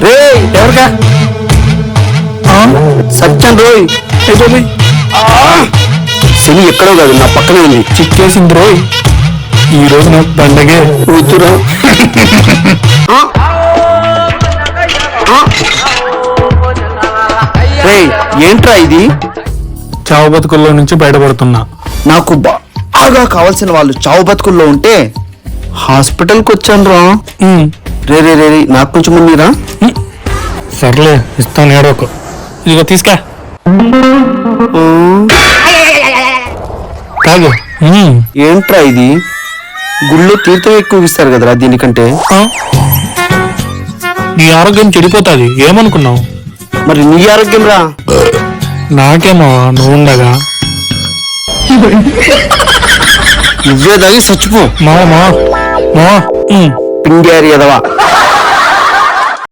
రే ఎవరికా సత్యం రోయ్ శని ఎక్కడో కాదు నా పక్కనే ఉంది. చిక్కేసింది రోయ్. ఈ రోజు నాకు పండగే. కూతురా రే ఏంట్రా ఇది? చావు బతుకుల్లో నుంచి బయటపడుతున్నా. నాకు బాగా కావాల్సిన వాళ్ళు చావు బతుకుల్లో ఉంటే హాస్పిటల్కి వచ్చాను రా. రే రే రే నాకు కొంచెం ముందురా. సర్లే ఇస్తాను, ఏడోకు. ఇదిగో తీసుకా. కాదు. ఏంట్రా ఇది? గుళ్ళో తీర్థం ఎక్కువ ఇస్తారు కదరా దీనికంటే. నీ ఆరోగ్యం చెడిపోతాది ఏమనుకున్నావు? మరి నీ ఆరోగ్యం రా. నాకేమో నువ్వు ఉండగా. నువ్వే దాగి చచ్చిపో మా పిండి ఎదవా.